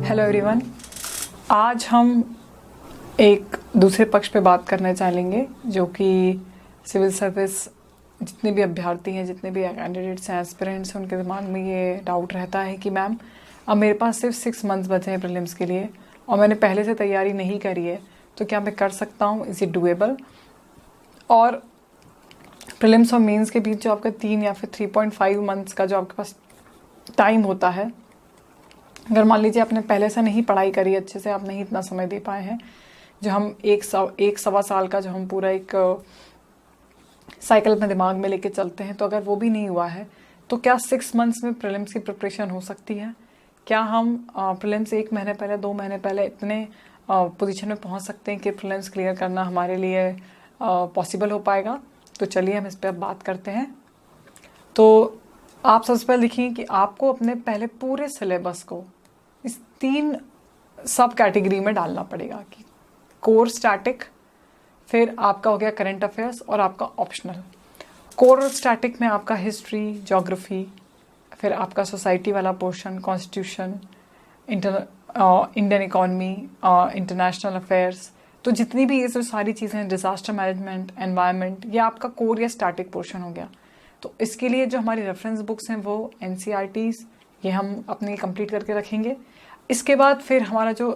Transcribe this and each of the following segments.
Hello everyone. आज हम एक दूसरे पक्ष पे बात करना चाहेंगे जो कि सिविल सर्विस जितने भी अभ्यर्थी हैं, जितने भी कैंडिडेट्स हैं, एस्पिरेंट्स हैं, उनके दिमाग में ये डाउट रहता है कि मैम अब मेरे पास सिर्फ 6 मंथ्स बचे हैं प्रीलिम्स के लिए और मैंने पहले से तैयारी नहीं करी है, तो क्या मैं कर सकता हूँ? Is it doable? और प्रीलिम्स और मेंस के बीच जो आपका 3 या फिर 3.5 मंथ्स का जो आपके पास टाइम होता है, अगर मान लीजिए आपने पहले से नहीं पढ़ाई करी अच्छे से, आप नहीं इतना समय दे पाए हैं, जो हम एक सवा साल का जो हम पूरा एक साइकिल अपने दिमाग में लेके चलते हैं, तो अगर वो भी नहीं हुआ है तो क्या 6 मंथ्स में प्रीलिम्स की प्रिपरेशन हो सकती है? क्या हम प्रीलिम्स 1 महीने पहले, 2 महीने पहले इतने पोजीशन में पहुंच सकते हैं कि प्रीलिम्स क्लियर करना हमारे लिए पॉसिबल हो पाएगा? तो चलिए हम इस पर अब बात करते हैं। तो आप सबसे पहले देखिए कि आपको अपने पहले पूरे सिलेबस को इस 3 सब कैटेगरी में डालना पड़ेगा कि कोर स्टैटिक, फिर आपका हो गया करंट अफेयर्स और आपका ऑप्शनल। कोर और स्टैटिक में आपका हिस्ट्री, ज्योग्राफी, फिर आपका सोसाइटी वाला portion, constitution, Indian economy, international affairs, तो जितनी भी ये जो सारी चीज़ें हैं, डिजास्टर मैनेजमेंट, एनवायरनमेंट, ये आपका कोर या स्टैटिक पोर्शन हो गया। तो इसके लिए जो हमारी रेफरेंस बुक्स हैं वो NCERTs, ये हम अपने कंप्लीट करके रखेंगे। इसके बाद फिर हमारा जो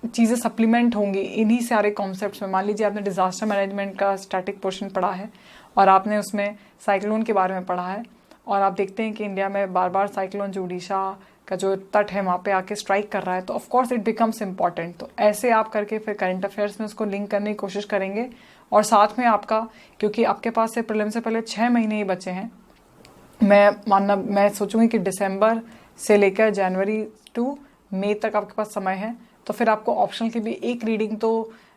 चीज़ें सप्लीमेंट होंगी इन्हीं सारे कॉन्सेप्ट्स में, मान लीजिए आपने डिजास्टर मैनेजमेंट का स्टैटिक पोर्शन पढ़ा है और आपने उसमें साइक्लोन के बारे में पढ़ा है और आप देखते हैं कि इंडिया में बार बार साइक्लोन जो उड़ीसा का जो तट है वहाँ पे आके स्ट्राइक कर रहा है, तो ऑफकोर्स इट बिकम्स इम्पॉर्टेंट। तो ऐसे आप करके फिर करंट अफेयर्स में उसको लिंक करने की कोशिश करेंगे और साथ में आपका, क्योंकि आपके पास से प्रीलिम्स से पहले 6 महीने ही बचे हैं, मैं सोचूंगी कि दिसंबर से लेकर जनवरी टू मई तक आपके पास समय है, तो फिर आपको ऑप्शनल की भी एक रीडिंग तो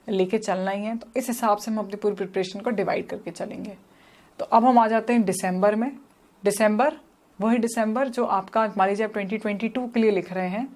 लेके चलना ही है। तो इस हिसाब से हम अपनी पूरी प्रिपरेशन को डिवाइड करके चलेंगे। तो अब हम आ जाते हैं दिसंबर में। वही दिसंबर जो आपका, मान लीजिए आप 2022 के लिए लिख रहे हैं,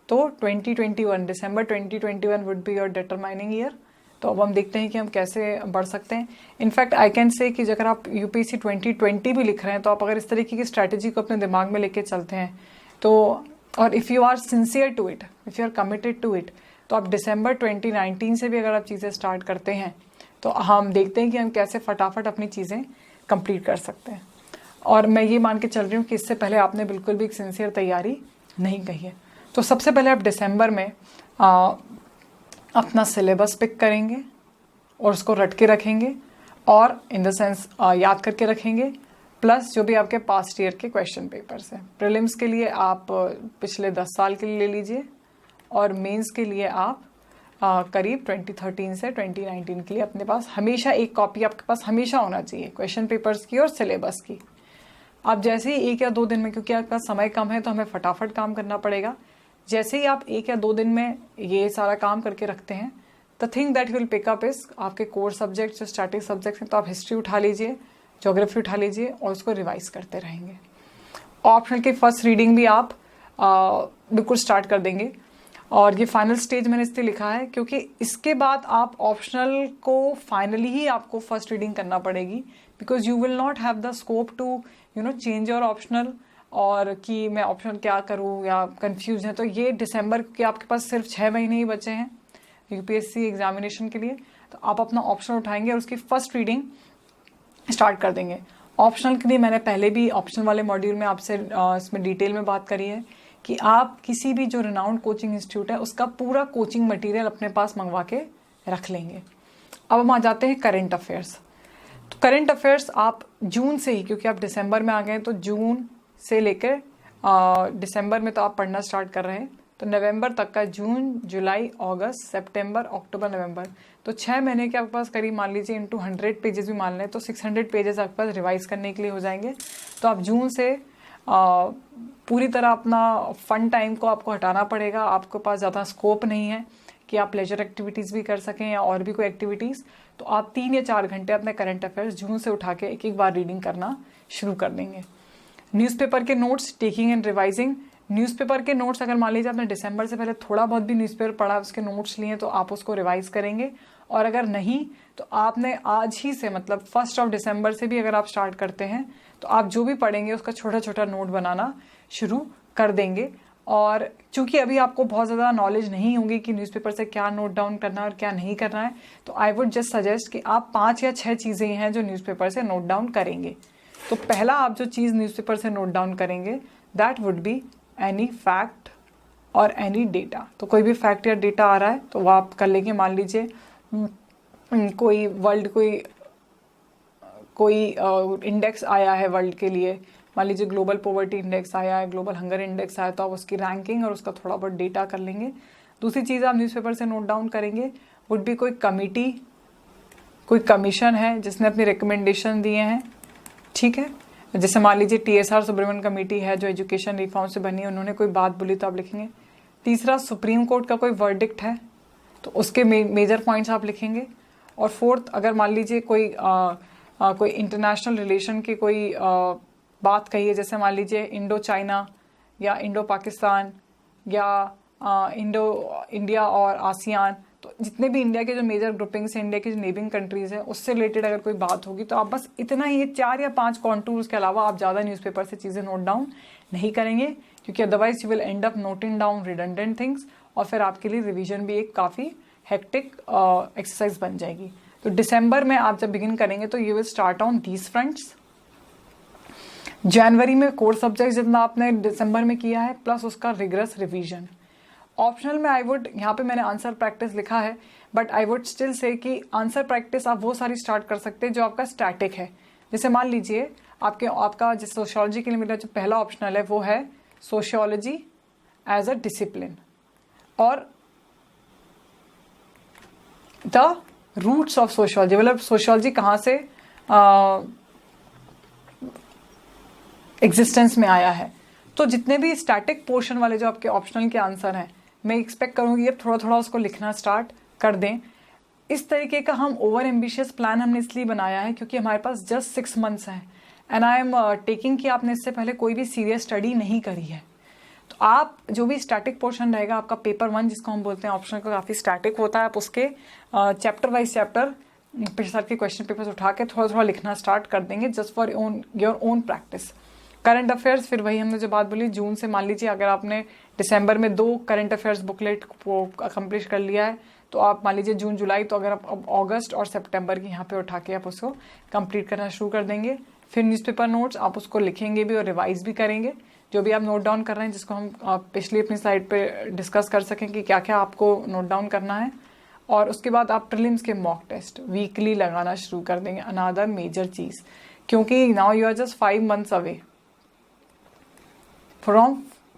तो 2021, दिसंबर 2021 would be your determining year. तो अब हम देखते हैं कि हम कैसे बढ़ सकते हैं। इनफैक्ट आई कैन से कि अगर आप UPSC 2020 भी लिख रहे हैं, तो आप अगर इस तरीके की स्ट्रैटेजी को अपने दिमाग में लेके चलते हैं, तो और if you are sincere to it, if you are committed to it, तो आप दिसंबर 2019 से भी अगर आप चीज़ें स्टार्ट करते हैं, तो हम देखते हैं कि हम कैसे फटाफट अपनी चीज़ें कंप्लीट कर सकते हैं। और मैं ये मान के चल रही हूँ कि इससे पहले आपने बिल्कुल भी एक सिंसियर तैयारी नहीं की है। तो सबसे पहले आप दिसंबर में अपना सिलेबस पिक करेंगे और उसको रट के रखेंगे और इन द सेंस याद करके रखेंगे, प्लस जो भी आपके पास्ट ईयर के क्वेश्चन पेपर्स हैं। प्रीलिम्स के लिए आप पिछले 10 साल के लिए ले लीजिए और मेंस के लिए आप करीब 2013 से 2019 के लिए अपने पास हमेशा एक कॉपी आपके पास हमेशा होना चाहिए, क्वेश्चन पेपर्स की और सिलेबस की। आप जैसे ही 1 या 2 दिन में, क्योंकि आपका समय कम है तो हमें फटाफट काम करना पड़ेगा, जैसे ही आप 1 या 2 दिन में ये सारा काम करके रखते हैं, the thing that will pick up is आपके कोर सब्जेक्ट जो स्टैटिक सब्जेक्ट्स हैं, तो आप हिस्ट्री उठा लीजिए, ज्योग्राफी उठा लीजिए और उसको रिवाइज करते रहेंगे। ऑप्शनल की फर्स्ट रीडिंग भी आप बिल्कुल स्टार्ट कर देंगे। और ये फाइनल स्टेज मैंने इसलिए लिखा है क्योंकि इसके बाद आप ऑप्शनल को फाइनली ही आपको फर्स्ट रीडिंग करना पड़ेगी, because you will not have the scope to change your optional, और कि मैं ऑप्शनल क्या करूँ या कंफ्यूज है। तो ये दिसंबर के आपके पास सिर्फ 6 महीने ही बचे हैं UPSC एग्जामिनेशन के लिए, तो आप अपना ऑप्शनल उठाएंगे और उसकी फर्स्ट रीडिंग स्टार्ट कर देंगे। ऑप्शनल के लिए मैंने पहले भी ऑप्शनल वाले मॉड्यूल में आपसे इसमें डिटेल में बात करी है कि आप किसी भी जो रिनाउंड कोचिंग इंस्टीट्यूट है उसका पूरा कोचिंग मटेरियल अपने पास मंगवा के रख लेंगे। अब हम आ जाते हैं करंट अफेयर्स। तो करंट अफेयर्स आप जून से ही, क्योंकि आप दिसंबर में आ गए, तो जून से लेकर दिसंबर में तो आप पढ़ना स्टार्ट कर रहे हैं, तो नवंबर तक का, जून, जुलाई, अगस्त, सितंबर, अक्टूबर, नवंबर, तो 6 महीने के आपके पास करीब मान लीजिए इंटू 100 पेजेस भी मान लें तो 600 पेजेस आपके पास रिवाइज करने के लिए हो जाएंगे। तो आप जून से पूरी तरह अपना फन टाइम को आपको हटाना पड़ेगा। आपके पास ज़्यादा स्कोप नहीं है कि आप लेजर एक्टिविटीज़ भी कर सकें या और भी कोई एक्टिविटीज़, तो आप 3 या 4 घंटे अपने करंट अफेयर्स जून से उठा के एक बार रीडिंग करना शुरू कर देंगे। न्यूज़पेपर के notes, taking and revising. Newspaper के नोट्स अगर मान लीजिए आपने दिसंबर से पहले थोड़ा बहुत भी न्यूज़पेपर पढ़ा, उसके नोट्स लिए, तो आप उसको रिवाइज करेंगे। और अगर नहीं तो आपने आज ही से, मतलब 1 दिसंबर से भी अगर आप स्टार्ट करते हैं, तो आप जो भी पढ़ेंगे उसका छोटा छोटा नोट बनाना शुरू कर देंगे और चूंकि अभी आपको बहुत ज़्यादा नॉलेज नहीं होगी कि न्यूज़पेपर से क्या नोट डाउन करना है और क्या नहीं करना है, तो आई वुड जस्ट सजेस्ट कि आप 5 या 6 चीज़ें हैं जो न्यूज़पेपर से नोट डाउन करेंगे। तो पहला आप जो चीज़ न्यूज़पेपर से नोट डाउन करेंगे that would be any fact और एनी डेटा। तो कोई भी फैक्ट या डेटा आ रहा है तो वो आप कर लेंगे। मान लीजिए कोई वर्ल्ड कोई इंडेक्स आया है वर्ल्ड के लिए, मान लीजिए ग्लोबल पॉवर्टी इंडेक्स आया है, ग्लोबल हंगर इंडेक्स आया, तो आप उसकी रैंकिंग और उसका थोड़ा बहुत डेटा कर लेंगे। दूसरी चीज़ आप न्यूज़पेपर से नोट डाउन करेंगे वुड भी कोई कमिटी, कोई कमीशन है जिसने अपनी रिकमेंडेशन दिए हैं, ठीक है। जैसे मान लीजिए TSR सुब्रमण्यम कमेटी है जो एजुकेशन रिफॉर्म से बनी है, उन्होंने कोई बात बोली तो आप लिखेंगे। तीसरा सुप्रीम कोर्ट का कोई वर्डिक्ट है तो उसके मेजर पॉइंट्स आप लिखेंगे। और फोर्थ, अगर मान लीजिए कोई इंटरनेशनल रिलेशन की कोई बात कही है, जैसे मान लीजिए इंडो चाइना या इंडो पाकिस्तान या इंडो इंडिया और आसियान, तो जितने भी इंडिया के जो मेजर ग्रुपिंग्स हैं, इंडिया की जो नेबिंग कंट्रीज हैं, उससे रिलेटेड अगर कोई बात होगी तो आप बस इतना ही 4 या 5 कॉन्टूर्स के अलावा आप ज़्यादा न्यूज़पेपर से चीज़ें नोट डाउन नहीं करेंगे, क्योंकि otherwise you will and up noting down redundant things और फिर आपके लिए रिविजन भी एक काफ़ी हेक्टिक एक्सरसाइज बन जाएगी। तो दिसंबर में आप जब बिगिन करेंगे तो you will start on these fronts. जनवरी में कोर सब्जेक्ट जितना आपने दिसंबर में किया है प्लस उसका रिगरस रिवीजन। ऑप्शनल में आई वुड, यहाँ पे मैंने आंसर प्रैक्टिस लिखा है, but I would still say कि आंसर प्रैक्टिस आप वो सारी स्टार्ट कर सकते हैं जो आपका स्टैटिक है। जैसे मान लीजिए आपका जिस सोशियोलॉजी के लिए मेरा जो पहला ऑप्शनल है वो है सोशियोलॉजी एज अ डिसिप्लिन और द रूट्स ऑफ सोशियोलॉजी, मतलब सोशियोलॉजी कहाँ से एग्जिस्टेंस में आया है। तो जितने भी स्टैटिक पोर्शन वाले जो आपके ऑप्शनल के आंसर हैं, मैं एक्सपेक्ट करूँगी अब थोड़ा थोड़ा उसको लिखना स्टार्ट कर दें। इस तरीके का हम ओवर एम्बिशियस प्लान हमने इसलिए बनाया है क्योंकि हमारे पास जस्ट 6 मंथ्स हैं एंड आई एम टेकिंग कि आपने इससे पहले कोई भी सीरियस स्टडी नहीं करी है। तो आप जो भी स्टैटिक पोर्शन रहेगा आपका पेपर 1 जिसको हम बोलते हैं ऑप्शनल का, काफ़ी स्टैटिक होता है। आप उसके चैप्टर वाइज चैप्टर पिछले साल के क्वेश्चन पेपर्स उठा के थोड़ा थोड़ा लिखना स्टार्ट कर देंगे just for your own practice. Current affairs, फिर वही हमने जो बात बोली, जून से मान लीजिए अगर आपने दिसंबर में 2 करंट अफेयर्स बुकलेट को अकम्प्लिश कर लिया है तो आप मान लीजिए जून जुलाई, तो अगर आप अब अगस्त और सितंबर की यहाँ पे उठा के आप उसको कंप्लीट करना शुरू कर देंगे। फिर न्यूज़पेपर नोट्स आप उसको लिखेंगे भी और रिवाइज भी करेंगे, जो भी आप नोट डाउन कर रहे हैं, जिसको हम पिछली अपनी स्लाइड पे डिस्कस कर सकें कि क्या क्या आपको नोट डाउन करना है। और उसके बाद आप प्रीलिम्स के मॉक टेस्ट वीकली लगाना शुरू कर देंगे, अनदर मेजर चीज़, क्योंकि now you are just 5 months away from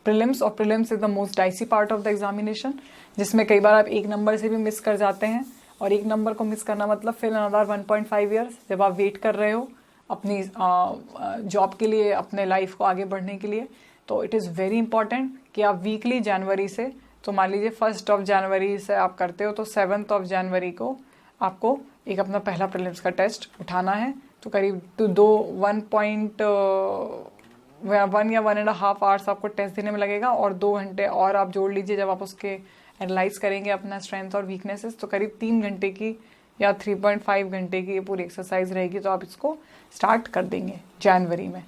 prelims और prelims is the most dicey part of the examination, जिसमें कई बार आप 1 नंबर से भी मिस कर जाते हैं और 1 नंबर को मिस करना मतलब फिर अनदर 1.5 ईयर्स जब आप वेट कर रहे हो अपनी जॉब के लिए, अपने लाइफ को आगे बढ़ने के लिए। तो इट इज़ वेरी इंपॉर्टेंट कि आप वीकली जनवरी से, तो मान लीजिए 1 जनवरी से आप करते हो तो 7 जनवरी को आपको एक अपना पहला प्रीलिम्स का टेस्ट उठाना है। तो करीब 1 या 1.5 आवर्स आपको टेस्ट देने में लगेगा और 2 घंटे और आप जोड़ लीजिए जब आप उसके एनालाइज करेंगे अपना स्ट्रेंथ और वीकनेसेस, तो करीब 3 घंटे की या 3.5 घंटे की ये पूरी एक्सरसाइज रहेगी। तो आप इसको स्टार्ट कर देंगे जनवरी में।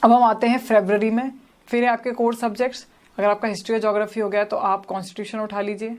अब हम आते हैं फरवरी में, फिर है आपके कोर सब्जेक्ट्स। अगर आपका हिस्ट्री या ज्योग्राफी हो गया तो आप कॉन्स्टिट्यूशन उठा लीजिए,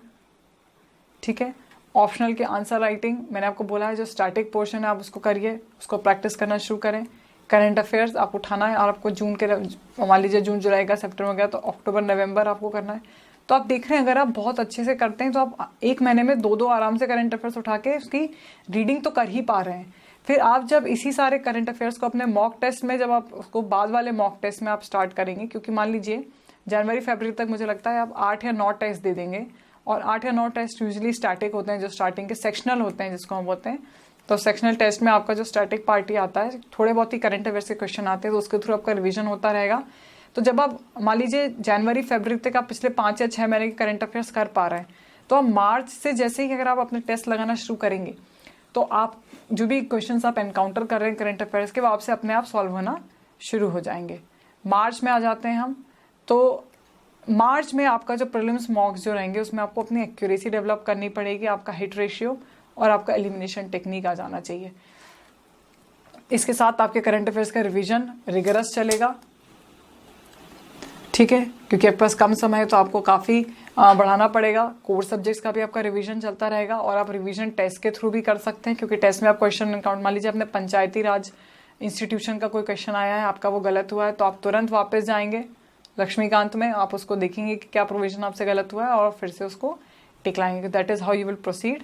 ठीक है। ऑप्शनल के आंसर राइटिंग मैंने आपको बोला है, जो स्टैटिक पोर्शन है आप उसको करिए, उसको प्रैक्टिस करना शुरू करें। करंट अफेयर्स आप उठाना है और आपको जून के, मान लीजिए जून जुलाई का सितंबर गया तो अक्टूबर नवंबर आपको करना है। तो आप देख रहे हैं अगर आप बहुत अच्छे से करते हैं तो आप 1 महीने में 2 आराम से करंट अफेयर्स उठा के उसकी रीडिंग तो कर ही पा रहे हैं। फिर आप जब इसी सारे करंट अफेयर्स को अपने मॉक टेस्ट में, जब आप उसको बाद वाले मॉक टेस्ट में आप स्टार्ट करेंगे, क्योंकि मान लीजिए जनवरी फरवरी तक मुझे लगता है आप 8 या 9 टेस्ट दे देंगे और 8 या 9 टेस्ट यूजुअली स्टैटिक होते हैं, जो स्टार्टिंग के सेक्शनल होते हैं जिसको हम बोलते हैं। तो सेक्शनल टेस्ट में आपका जो स्टैटिक पार्टी आता है, थोड़े बहुत ही करंट अफेयर्स के क्वेश्चन आते हैं तो उसके थ्रू आपका रिवीजन होता रहेगा। तो जब आप मान लीजिए जनवरी फरवरी तक आप पिछले 5 या 6 महीने के करंट अफेयर्स कर पा रहे हैं, तो आप मार्च से जैसे ही अगर आप अपने टेस्ट लगाना शुरू करेंगे तो आप जो भी क्वेश्चंस आप एनकाउंटर कर रहे हैं करंट अफेयर्स के, वो आपसे अपने आप सॉल्व होना शुरू हो जाएंगे। मार्च में आ जाते हैं हम, तो मार्च में आपका जो प्रीलिम्स मॉक्स जो रहेंगे उसमें आपको अपनी एक्यूरेसी डेवलप करनी पड़ेगी, आपका हिट रेशियो और आपका एलिमिनेशन टेक्निक आ जाना चाहिए। इसके साथ आपके करंट अफेयर्स का रिवीजन रिगरस चलेगा। ठीक है, क्योंकि आपके पास कम समय है तो आपको काफ़ी बढ़ाना पड़ेगा। कोर सब्जेक्ट्स का भी आपका रिवीजन चलता रहेगा और आप रिवीजन टेस्ट के थ्रू भी कर सकते हैं, क्योंकि टेस्ट में आप क्वेश्चन काउंट, मान लीजिए आपने पंचायती राज इंस्टीट्यूशन का कोई क्वेश्चन आया है, आपका वो गलत हुआ है, तो आप तुरंत वापस जाएंगे लक्ष्मीकांत में, आप उसको देखेंगे कि क्या प्रोविजन आपसे गलत हुआ है और फिर से उसको टिक लाएंगे। That is how you will proceed.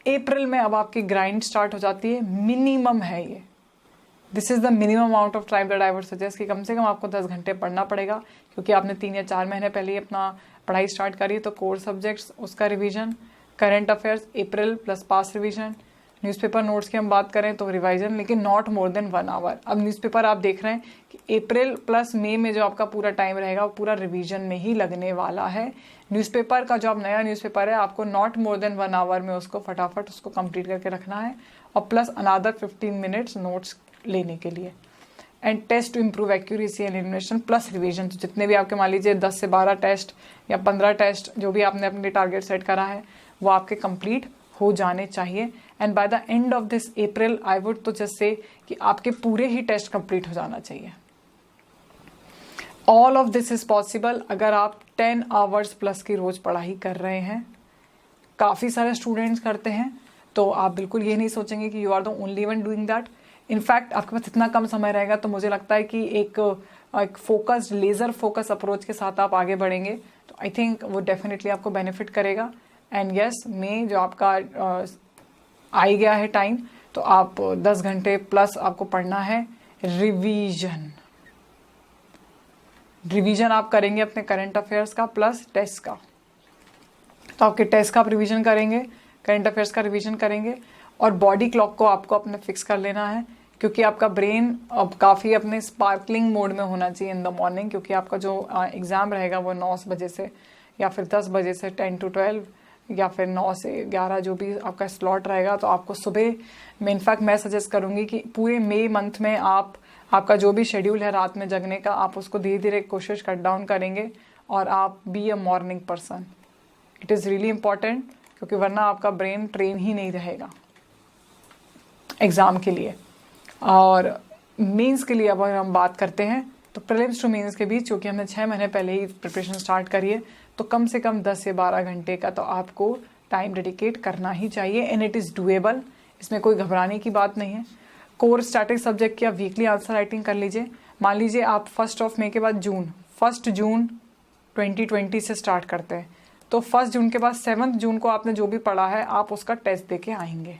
April में अब आपकी ग्राइंड स्टार्ट हो जाती है, मिनिमम है ये, this is the minimum amount of time that I would suggest कि कम से कम आपको 10 घंटे पढ़ना पड़ेगा, क्योंकि आपने 3 या 4 महीने पहले ही अपना पढ़ाई स्टार्ट करी है। तो कोर सब्जेक्ट्स उसका रिवीजन, करंट अफेयर्स अप्रैल plus past revision, newspaper notes की हम बात करें तो रिवाइजन, लेकिन नॉट मोर देन 1 आवर। अब न्यूज़पेपर आप देख रहे हैं कि अप्रैल प्लस मई में जो आपका पूरा टाइम रहेगा वो पूरा रिवीजन में ही लगने वाला है। न्यूज़पेपर का जो अब नया न्यूज़पेपर है, आपको नॉट मोर देन 1 आवर में उसको फटाफट उसको कंप्लीट करके रखना है, और प्लस अनदर 15 मिनट्स नोट्स लेने के लिए। And test to improve accuracy and investment plus revision, तो जितने भी आपके मान लीजिए 10 से 12 टेस्ट या 15 टेस्ट जो भी आपने अपने टारगेट सेट करा है वो आपके कंप्लीट हो जाने चाहिए। And by the end of this April I would तो जस्ट से कि आपके पूरे ही टेस्ट कंप्लीट हो जाना चाहिए। All of this is possible अगर आप 10 आवर्स प्लस की रोज पढ़ाई कर रहे हैं। काफ़ी सारे स्टूडेंट्स करते हैं, तो आप बिल्कुल ये नहीं सोचेंगे कि you are the only one doing that. In fact आपके पास इतना कम समय रहेगा तो मुझे लगता है कि एक फोकस्ड, लेज़र फोकस अप्रोच के साथ आप आगे बढ़ेंगे, तो आई थिंक वो डेफिनेटली आपको बेनिफिट करेगा। एंड यस, में जो आपका आ गया है टाइम, तो आप 10 घंटे प्लस आपको पढ़ना है। रिवीजन आप करेंगे अपने करंट अफेयर्स का प्लस टेस्ट का, तो आपके टेस्ट का आप रिवीजन करेंगे, करंट अफेयर्स का रिवीजन करेंगे, और बॉडी क्लॉक को आपको अपने फिक्स कर लेना है, क्योंकि आपका ब्रेन अब काफ़ी अपने स्पार्कलिंग मोड में होना चाहिए इन द मॉर्निंग, क्योंकि आपका जो एग्ज़ाम रहेगा वो 9 बजे से या फिर 10 बजे से 10 to 12 या फिर 9 से 11 जो भी आपका स्लॉट रहेगा। तो आपको सुबह में, इनफैक्ट मैं सजेस्ट करूँगी कि पूरे मई मंथ में आपका जो भी शेड्यूल है रात में जगने का, आप उसको धीरे धीरे कोशिश कट डाउन करेंगे और आप be a morning person. It is really important, क्योंकि वरना आपका ब्रेन ट्रेन ही नहीं रहेगा एग्ज़ाम के लिए। और मेंस के लिए अब अगर हम बात करते हैं तो प्रीलिम्स टू मेंस के बीच, क्योंकि हमने 6 महीने पहले ही प्रिपरेशन स्टार्ट करी है, तो कम से कम 10 से 12 घंटे का तो आपको टाइम डेडिकेट करना ही चाहिए। एंड इट इज़ डूएबल, इसमें कोई घबराने की बात नहीं है। कोर स्टैटिक सब्जेक्ट की आप वीकली आंसर राइटिंग कर लीजिए। मान लीजिए आप 1 मई के बाद 1 जून 2020 से स्टार्ट करते हैं, तो 1 जून के बाद 7 जून को आपने जो भी पढ़ा है आप उसका टेस्ट दे के आएंगे।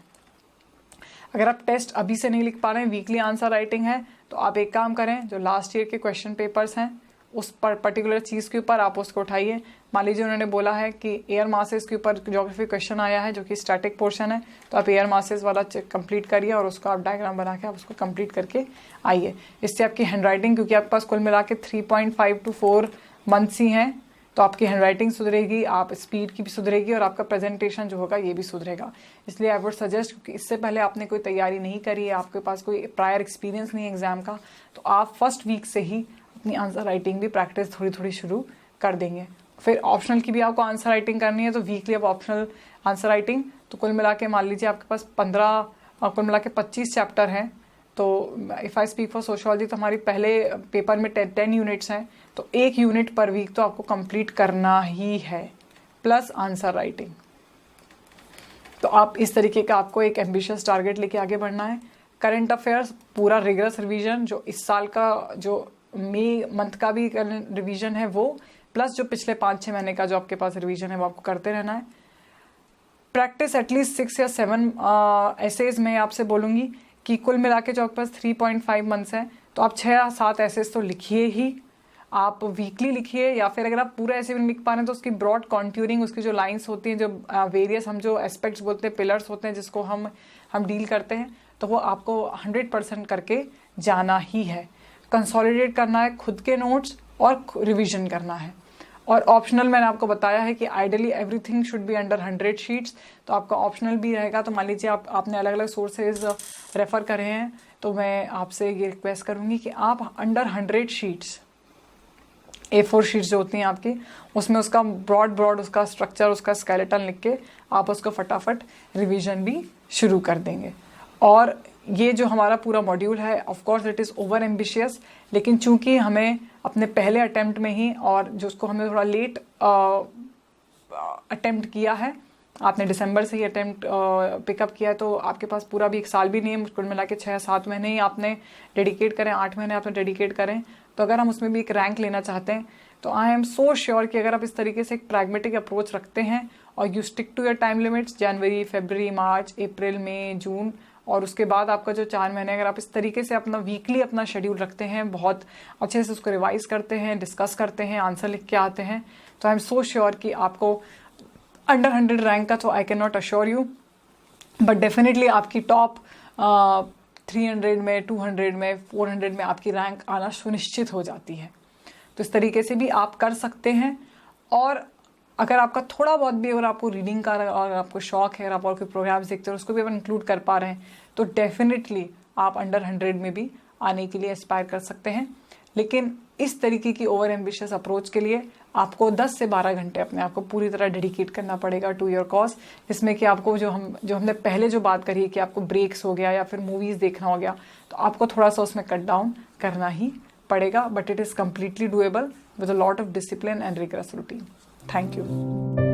अगर आप टेस्ट अभी से नहीं लिख पा रहे हैं, वीकली आंसर राइटिंग है, तो आप एक काम करें, जो लास्ट ईयर के क्वेश्चन पेपर्स हैं उस पर पर्टिकुलर चीज़ के ऊपर आप उसको उठाइए। मान लीजिए उन्होंने बोला है कि एयर मासेस के ऊपर ज्योग्राफी क्वेश्चन आया है जो कि स्टैटिक पोर्शन है, तो आप एयर मासेस वाला कंप्लीट करिए और उसको आप डायग्राम बना के आप उसको कंप्लीट करके आइए। इससे आपकी हैंड राइटिंग, क्योंकि आपके पास कुल मिला के 3.5 to 4 मंथ्स ही हैं, तो आपकी हैंड राइटिंग सुधरेगी, आप स्पीड की भी सुधरेगी और आपका प्रेजेंटेशन जो होगा ये भी सुधरेगा। इसलिए आई वुड सजेस्ट, क्योंकि इससे पहले आपने कोई तैयारी नहीं करी है, आपके पास कोई प्रायर एक्सपीरियंस नहीं है एग्जाम का, तो आप फर्स्ट वीक से ही अपनी आंसर राइटिंग भी प्रैक्टिस थोड़ी थोड़ी शुरू कर देंगे। फिर ऑप्शनल की भी आपको आंसर राइटिंग करनी है, तो वीकली अब ऑप्शनल आंसर राइटिंग, तो कुल मिला के मान लीजिए आपके पास 15 और कुल मिला के 25 चैप्टर हैं। तो if I speak for sociology, तो हमारी पहले पेपर में 10 यूनिट्स हैं, तो 1 यूनिट पर वीक तो आपको कंप्लीट करना ही है, प्लस आंसर राइटिंग। तो आप इस तरीके का आपको एक एम्बिशियस टारगेट लेके आगे बढ़ना है। करंट अफेयर्स पूरा रिगरस रिवीजन, जो इस साल का जो मई मंथ का भी रिवीजन है वो, प्लस जो पिछले 5-6 महीने का जो आपके पास रिवीजन है वो आपको करते रहना है। प्रैक्टिस एटलीस्ट 6 या 7 एसेज में आपसे बोलूँगी कि कुल मिला के जो आपके पास 3.5 मंथ्स हैं, तो आप 6 या 7 एसेज तो लिखिए ही। आप वीकली लिखिए, या फिर अगर आप पूरा ऐसे भी लिख पा रहे हैं तो उसकी ब्रॉड कॉन्ट्यूरिंग, उसकी जो लाइंस होती हैं, जो वेरियस हम जो एस्पेक्ट्स बोलते हैं, पिलर्स होते हैं जिसको हम डील करते हैं, तो वो आपको 100% करके जाना ही है। कंसोलिडेट करना है खुद के नोट्स और रिवीजन करना है। और ऑप्शनल मैंने आपको बताया है कि ideally everything should be under 100 sheets, तो आपका ऑप्शनल भी रहेगा। तो मान लीजिए आपने अलग अलग सोर्सेज रेफर करे हैं, तो मैं आपसे ये रिक्वेस्ट करूँगी कि आप अंडर 100 शीट्स, A4 शीट्स जो होती हैं आपकी, उसमें उसका ब्रॉड उसका स्ट्रक्चर, उसका स्केलेटन लिख के आप उसको फटाफट रिवीजन भी शुरू कर देंगे। और ये जो हमारा पूरा मॉड्यूल है, of course it is over ambitious, लेकिन चूंकि हमें अपने पहले अटेम्प्ट में ही, और जो उसको हमने थोड़ा लेट अटेम्प्ट किया है, आपने दिसंबर से ही अटेम्प्ट पिकअप किया है, तो आपके पास पूरा भी 1 साल भी नहीं है, कुल मिला के 6-7 महीने ही आपने डेडिकेट करें, 8 महीने आपने डेडिकेट करें। तो अगर हम उसमें भी एक रैंक लेना चाहते हैं, तो आई एम सो श्योर कि अगर आप इस तरीके से एक प्रैग्मेटिक अप्रोच रखते हैं और you stick to your time limits, जनवरी, फरवरी, मार्च, अप्रैल, मई, जून, और उसके बाद आपका जो 4 महीने, अगर आप इस तरीके से अपना वीकली अपना शेड्यूल रखते हैं, बहुत अच्छे से उसको रिवाइज करते हैं, डिस्कस करते हैं, आंसर लिख के आते हैं, तो आई एम सो श्योर कि आपको अंडर 100 रैंक का तो I can not assure you, but definitely आपकी टॉप 300 में, 200 में, 400 में आपकी रैंक आना सुनिश्चित हो जाती है। तो इस तरीके से भी आप कर सकते हैं। और अगर आपका थोड़ा बहुत भी, अगर आपको रीडिंग का और आपको शौक है, अगर आप और कोई प्रोग्राम्स देखते हो उसको भी आप इंक्लूड कर पा रहे हैं, तो डेफिनेटली आप अंडर 100 में भी आने के लिए एस्पायर कर सकते हैं। लेकिन इस तरीके की ओवर एम्बिशियस अप्रोच के लिए आपको 10 से 12 घंटे अपने आप को पूरी तरह डेडिकेट करना पड़ेगा टू योर कॉज, जिसमें कि आपको जो हमने पहले जो बात करी है कि आपको ब्रेक्स हो गया या फिर मूवीज़ देखना हो गया, तो आपको थोड़ा सा उसमें कट डाउन करना ही पड़ेगा, but it is completely doable with a lot of discipline and rigorous routine. Thank you.